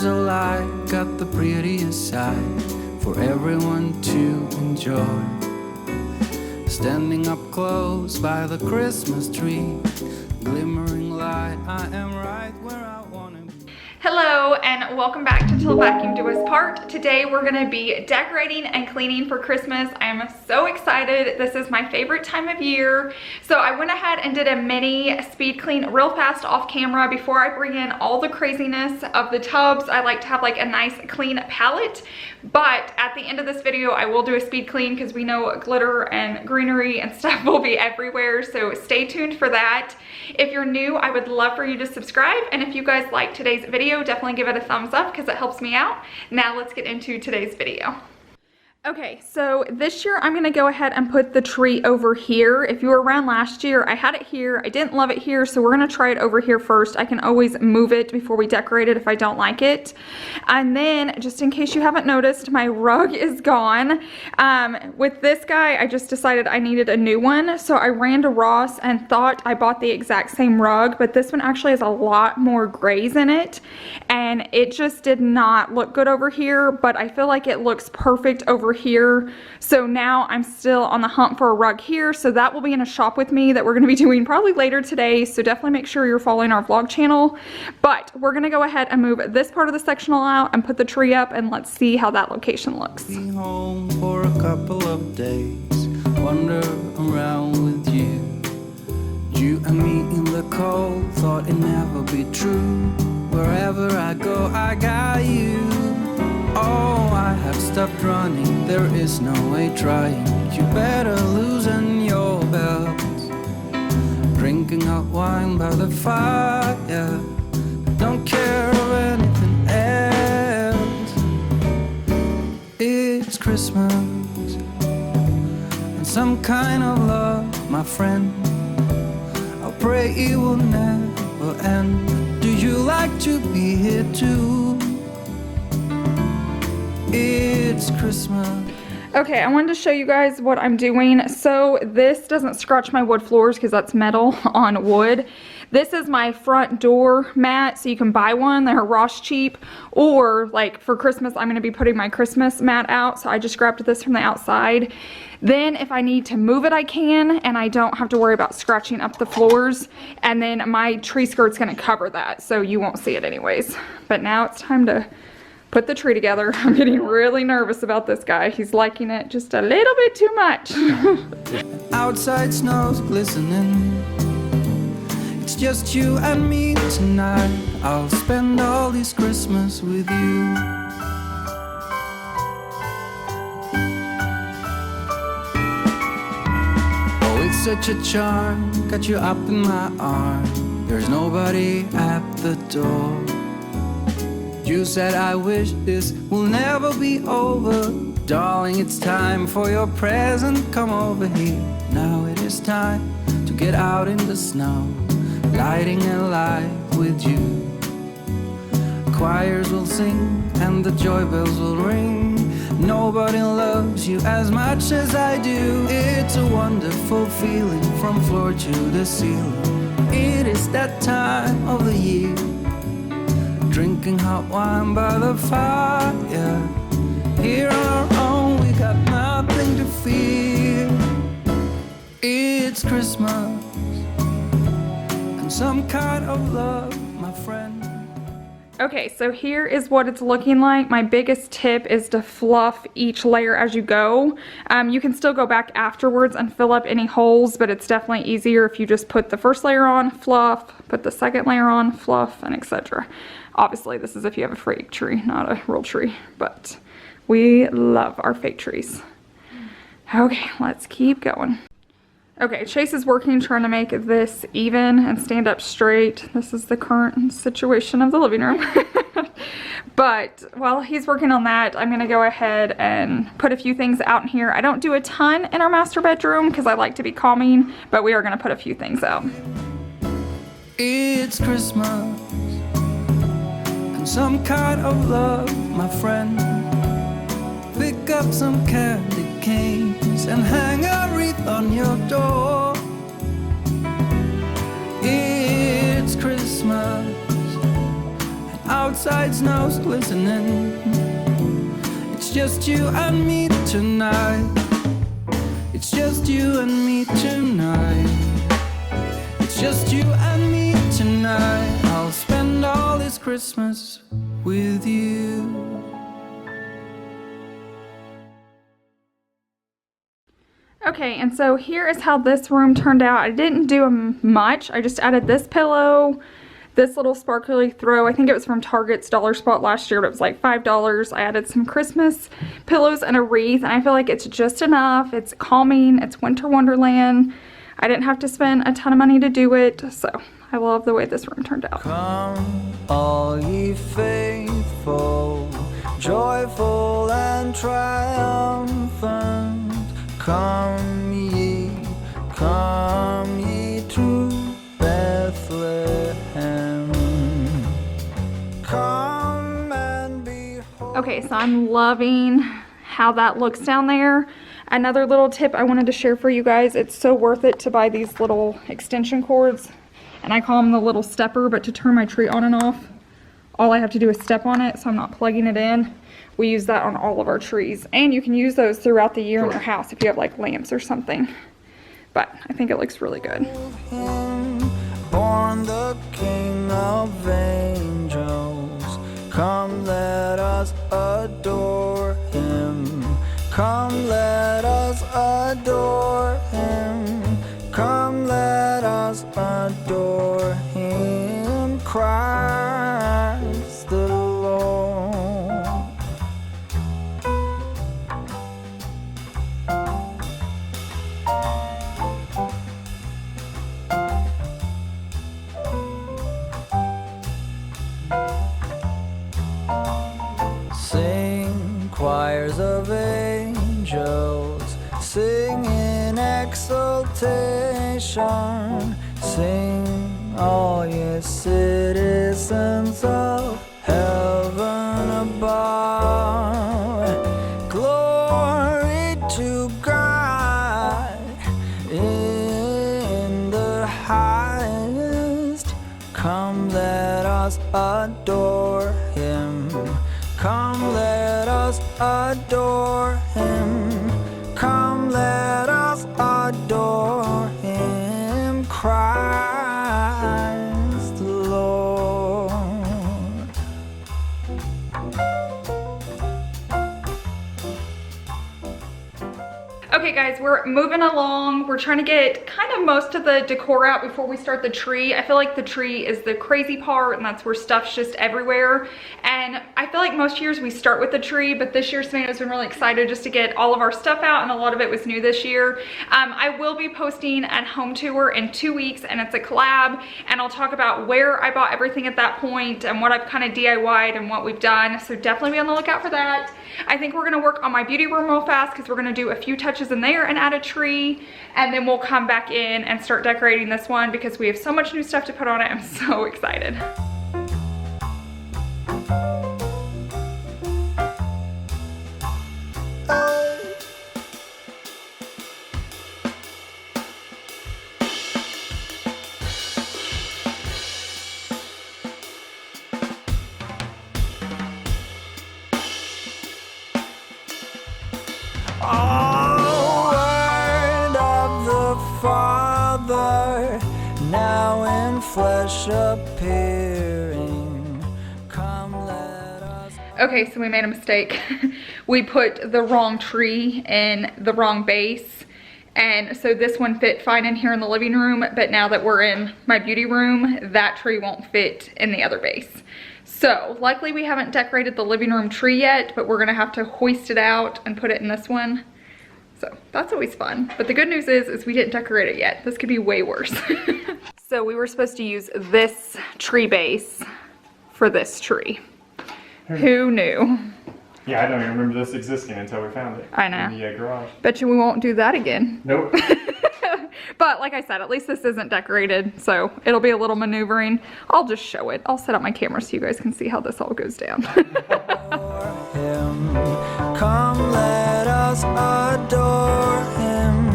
There's a light, got the prettiest side for everyone to enjoy. Standing up close by the Christmas tree, glimmering light, I am right where I want to be. Hello and welcome back to Till Vacuum Do Us Part. Today we're going to be decorating and cleaning for Christmas. I am so excited. This is my favorite time of year. So I went ahead and did a mini speed clean real fast off camera before I bring in all the craziness of the tubs. I like to have like a nice clean palette. But at the end of this video, I will do a speed clean because we know glitter and greenery and stuff will be everywhere. So stay tuned for that. If you're new, I would love for you to subscribe. And if you guys like today's video, definitely give it a thumbs up because it helps me out. Now let's get into today's video. Okay, so this year I'm gonna go ahead and put the tree over here. If you were around last year, I had it here. I didn't love it here, so we're gonna try it over here first. I can always move it before we decorate it if I don't like it. And then, just in case you haven't noticed, my rug is gone. With this guy, I just decided I needed a new one. So I ran to Ross and thought I bought the exact same rug, but this one actually has a lot more grays in it. And it just did not look good over here, but I feel like it looks perfect over here. So now I'm still on the hunt for a rug here, so that will be in a shop with me that we're going to be doing probably later today, so definitely make sure you're following our vlog channel. But we're going to go ahead and move this part of the sectional out and put the tree up, and let's see how that location looks. Be home for a couple of days, wander around with you. You and me in the cold, thought it'd never be true. Wherever I go, I got you. Oh, I have stopped running, there is no way trying. You better loosen your belt. Drinking hot wine by the fire, don't care of anything else. It's Christmas and some kind of love, my friend. I'll pray it will never end. Do you like to be here too? It's Christmas. Okay, I wanted to show you guys what I'm doing. So this doesn't scratch my wood floors because that's metal on wood. This is my front door mat, so you can buy one. They're Ross cheap. Or like for Christmas, I'm going to be putting my Christmas mat out, so I just grabbed this from the outside. Then if I need to move it, I can, and I don't have to worry about scratching up the floors. And then my tree skirt's going to cover that, so you won't see it anyways. But now it's time to put the tree together. I'm getting really nervous about this guy. He's liking it just a little bit too much. Outside snow's glistening. It's just you and me tonight. I'll spend all this Christmas with you. Oh, it's such a charm. Got you up in my arm. There's nobody at the door. You said I wish this will never be over. Darling, it's time for your present. Come over here. Now it is time to get out in the snow, lighting a light with you. Choirs will sing and the joy bells will ring. Nobody loves you as much as I do. It's a wonderful feeling from floor to the ceiling. It is that time of the year. Drinking hot wine by the fire. Here on our own, we got nothing to fear. It's Christmas and some kind of love, my friend. Okay, so here is what it's looking like. My biggest tip is to fluff each layer as you go. You can still go back afterwards and fill up any holes, but it's definitely easier if you just put the first layer on, fluff, put the second layer on, fluff, and etc. Obviously, this is if you have a fake tree, not a real tree, but we love our fake trees. Okay, let's keep going. Okay, Chase is working, trying to make this even and stand up straight. This is the current situation of the living room. But while he's working on that, I'm gonna go ahead and put a few things out in here. I don't do a ton in our master bedroom because I like to be calming, but we are gonna put a few things out. It's Christmas and some kind of love, my friend. Pick up some candy canes and hang a wreath on your door. It's Christmas and besides knows listening. It's just you and me tonight. It's just you and me tonight. It's just you and me tonight. I'll spend all this Christmas with you. Okay, and so here is how this room turned out. I didn't do much. I just added this pillow, this little sparkly throw. I think it was from Target's Dollar Spot last year, but it was like $5. I added some Christmas pillows and a wreath, and I feel like it's just enough. It's calming. It's winter wonderland. I didn't have to spend a ton of money to do it, so I love the way this room turned out. Come, all ye faithful, joyful and triumphant. Come ye to Bethlehem. Come and behold. Okay, so I'm loving how that looks down there. Another little tip I wanted to share for you guys, it's so worth it to buy these little extension cords, and I call them the little stepper, but to turn my tree on and off, all I have to do is step on it, so I'm not plugging it in. We use that on all of our trees, and you can use those throughout the year in your house if you have like lamps or something. But I think it looks really good. Born the King of angels, come let us adore him. Come let us adore him. Come let us adore him. Christ the Lord. Sing, choirs of angels, sing in exultation. Sing, all ye citizens of heaven above. Glory to God in the highest. Come, let us adore him. Come, let us adore him. Come, let us adore him. Christ the Lord. Okay guys, we're moving along. We're trying to get kind of most of the decor out before we start the tree. I feel like the tree is the crazy part, and that's where stuff's just everywhere. And I feel like most years we start with the tree, but this year Savannah's been really excited just to get all of our stuff out, and a lot of it was new this year. I will be posting a home tour in 2 weeks, and it's a collab, and I'll talk about where I bought everything at that point and what I've kind of DIY'd and what we've done. So definitely be on the lookout for that. I think we're gonna work on my beauty room real fast because we're gonna do a few touches in there and add a tree, and then we'll come back in and start decorating this one because we have so much new stuff to put on it. I'm so excited. Oh, word of the Father, now in flesh appearing. Come, let us. Okay, so we made a mistake. We put the wrong tree in the wrong base, and so this one fit fine in here in the living room, but now that we're in my beauty room, that tree won't fit in the other base. So luckily we haven't decorated the living room tree yet, but we're gonna have to hoist it out and put it in this one. So that's always fun. But the good news is we didn't decorate it yet. This could be way worse. So we were supposed to use this tree base for this tree. Who knew? Yeah, I don't even remember this existing until we found it. I know. In the garage. Bet you we won't do that again. Nope. But like I said, at least this isn't decorated, so it'll be a little maneuvering. I'll just show it. I'll set up my camera so you guys can see how this all goes down. Come, let us adore him.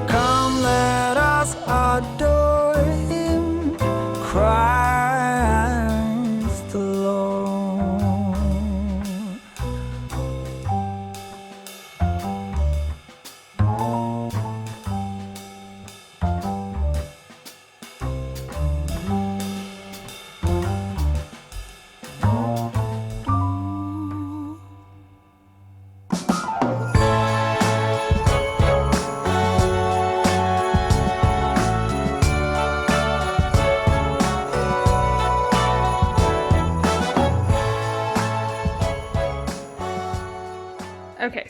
Come, let us adore him. Christ the Lord.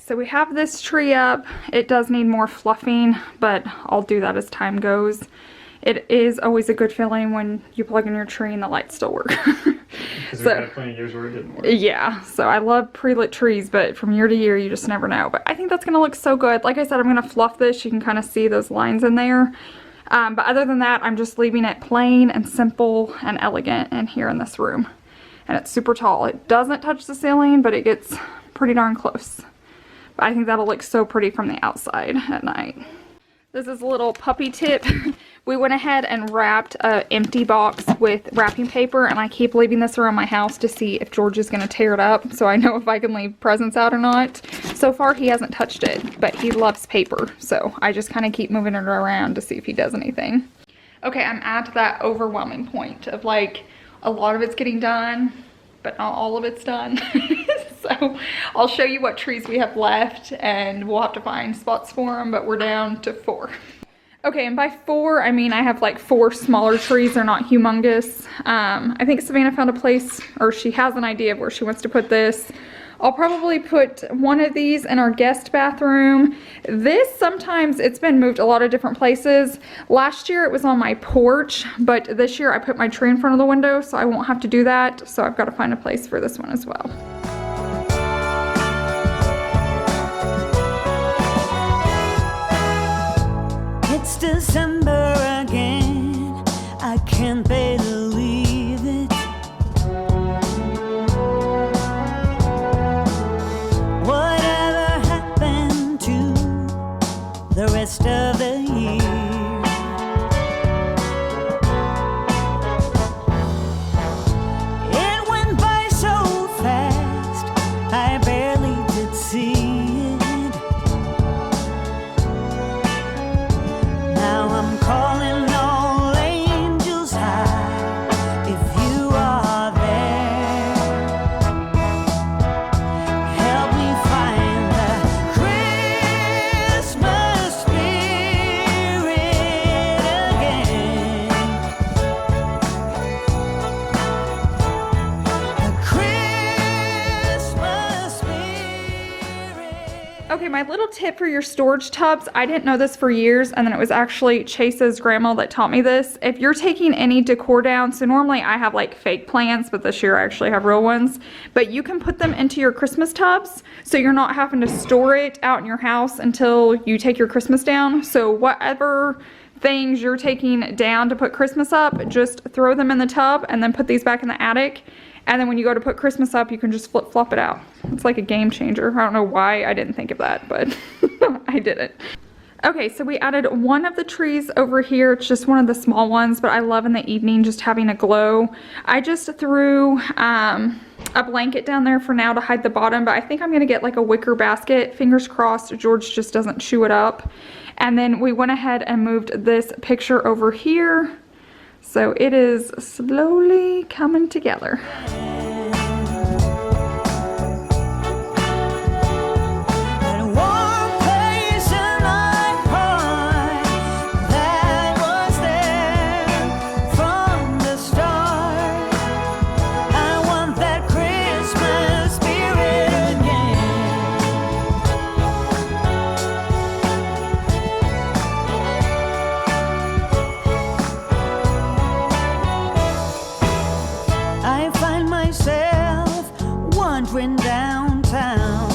so we have this tree up. It does need more fluffing, but I'll do that as time goes. It is always a good feeling when you plug in your tree and the lights still work. Because we had plenty of years where it didn't work. Yeah, so I love pre-lit trees, but from year to year, you just never know. But I think that's going to look so good. Like I said, I'm going to fluff this. You can kind of see those lines in there. But other than that, I'm just leaving it plain and simple and elegant in here in this room. And it's super tall. It doesn't touch the ceiling, but it gets pretty darn close. But I think that'll look so pretty from the outside at night. This is a little puppy tip. We went ahead and wrapped an empty box with wrapping paper, and I keep leaving this around my house to see if George is going to tear it up, so I know if I can leave presents out or not. So far, he hasn't touched it, but he loves paper, so I just kind of keep moving it around to see if he does anything. Okay, I'm at that overwhelming point of like, a lot of it's getting done, but not all of it's done. So I'll show you what trees we have left, and we'll have to find spots for them, but we're down to 4. Okay, and by 4, I mean I have like 4 smaller trees. They're not humongous. I think Savannah found a place, or she has an idea of where she wants to put this. I'll probably put one of these in our guest bathroom. This, sometimes it's been moved a lot of different places. Last year it was on my porch, but this year I put my tree in front of the window, so I won't have to do that. So I've got to find a place for this one as well. It's December again, I can't believe it. Whatever happened to the rest of the year? It went by so fast, I barely did see it. Now I'm calling all angels high, if you are there. Help me find the Christmas spirit again. The Christmas spirit. Okay, my little tip for your storage tubs, I didn't know this for years, and then it was actually Chase's grandma that taught me this. If you're taking any decor down, so normally I have like fake plants, but this year I actually have real ones, but you can put them into your Christmas tubs, so you're not having to store it out in your house until you take your Christmas down. So whatever things you're taking down to put Christmas up, just throw them in the tub and then put these back in the attic. And then when you go to put Christmas up, you can just flip-flop it out. It's like a game changer. I don't know why I didn't think of that, but I did it. Okay, so we added one of the trees over here. It's just one of the small ones, but I love in the evening just having a glow. I just threw a blanket down there for now to hide the bottom, but I think I'm gonna get like a wicker basket. Fingers crossed George just doesn't chew it up. And then we went ahead and moved this picture over here. So it is slowly coming together. Wandering downtown,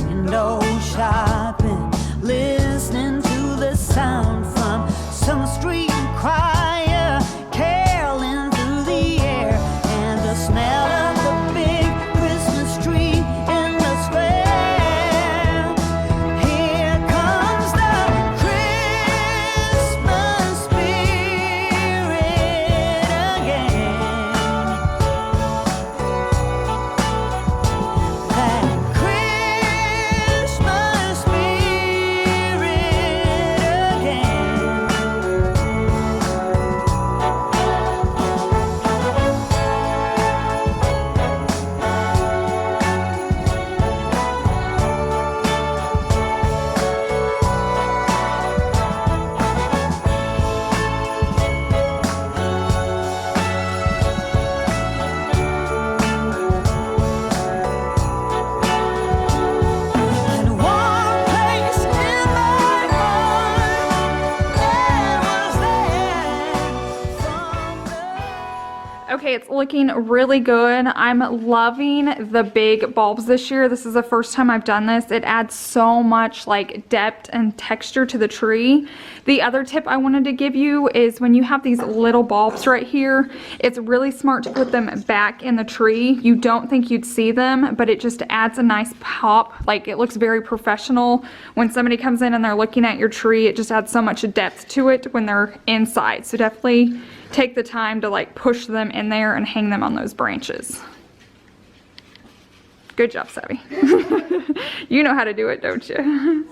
window shopping, listening to the sound from some street choir, caroling through the air, and the smell of the big Christmas tree in the square. Here comes the Christmas spirit again. Okay, it's looking really good. I'm loving the big bulbs this year. This is the first time I've done this. It adds so much like depth and texture to the tree. The other tip I wanted to give you is when you have these little bulbs right here, it's really smart to put them back in the tree. You don't think you'd see them, but it just adds a nice pop. Like, it looks very professional. When somebody comes in and they're looking at your tree, it just adds so much depth to it when they're inside. So definitely take the time to like push them in there and hang them on those branches. Good job, Savvy. You know how to do it, don't you?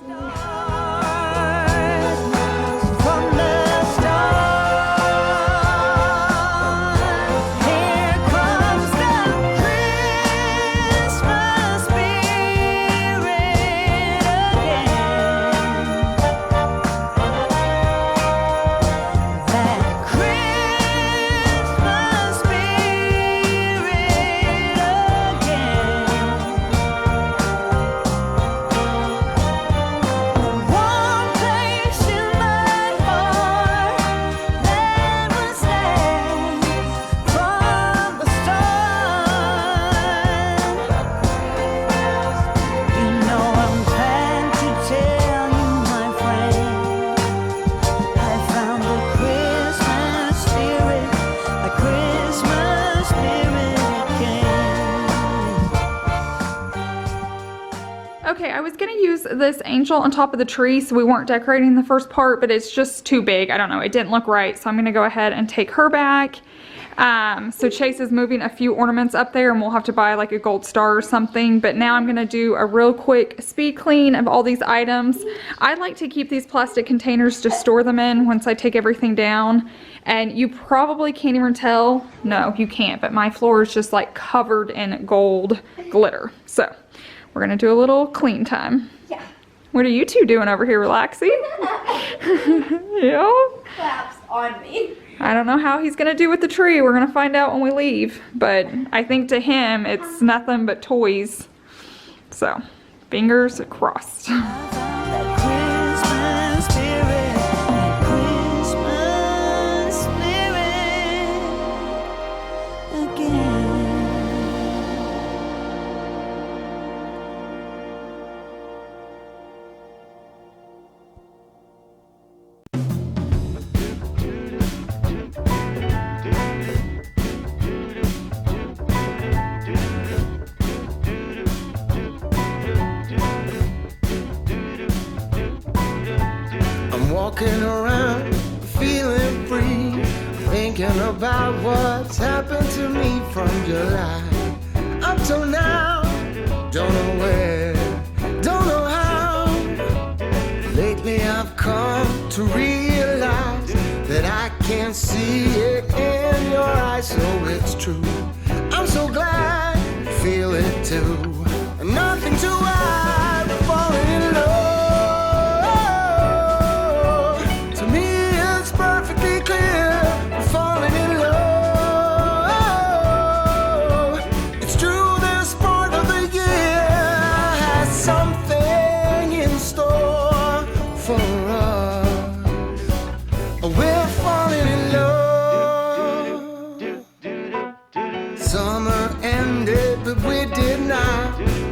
Okay, I was gonna use this angel on top of the tree, so we weren't decorating the first part, but it's just too big. I don't know, it didn't look right, so I'm gonna go ahead and take her back. So Chase is moving a few ornaments up there, and we'll have to buy like a gold star or something, but now I'm gonna do a real quick speed clean of all these items. I like to keep these plastic containers to store them in once I take everything down, and you probably can't even tell. No, you can't, but my floor is just like covered in gold glitter. So we're gonna do a little clean time. Yeah. What are you two doing over here, relaxing? Yeah? Claps on me. I don't know how he's gonna do with the tree. We're gonna find out when we leave. But I think to him, it's nothing but toys. So, fingers crossed. That Christmas spirit, that Christmas spirit again. Walking around, feeling free, thinking about what's happened to me from July up till now. Don't know where, don't know how. Lately I've come to realize that I can see it in your eyes, so it's true. I'm so glad you feel it too. Nothing to hide, we're falling in love.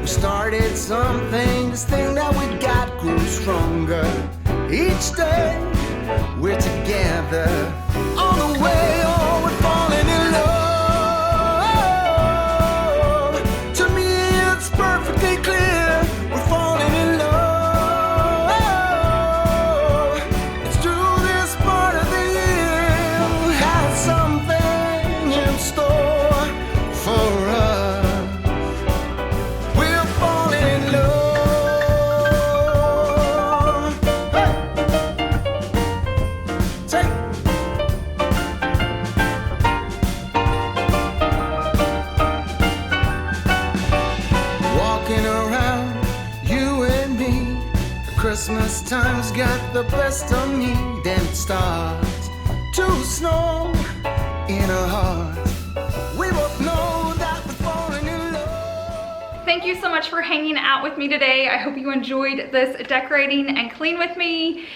Started something, this thing that we got grew stronger. Each day we're together on the way, oh, we're falling in love. To me it's perfectly clear, we're falling in love. It's true, this part of the year has something in store for us. Christmas time's got the best of me, then it starts to snow in our hearts. We both know that we're falling in love. Thank you you so much for hanging out with me today. I hope you enjoyed this decorating and clean with me.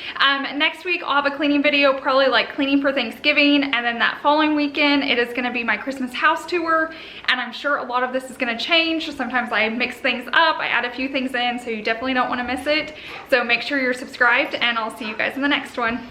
Next week I'll have a cleaning video, probably like cleaning for Thanksgiving, and then that following weekend it is going to be my Christmas house tour, and I'm sure a lot of this is going to change. Sometimes I mix things up, I add a few things in, so you definitely don't want to miss it. So make sure you're subscribed, and I'll see you guys in the next one.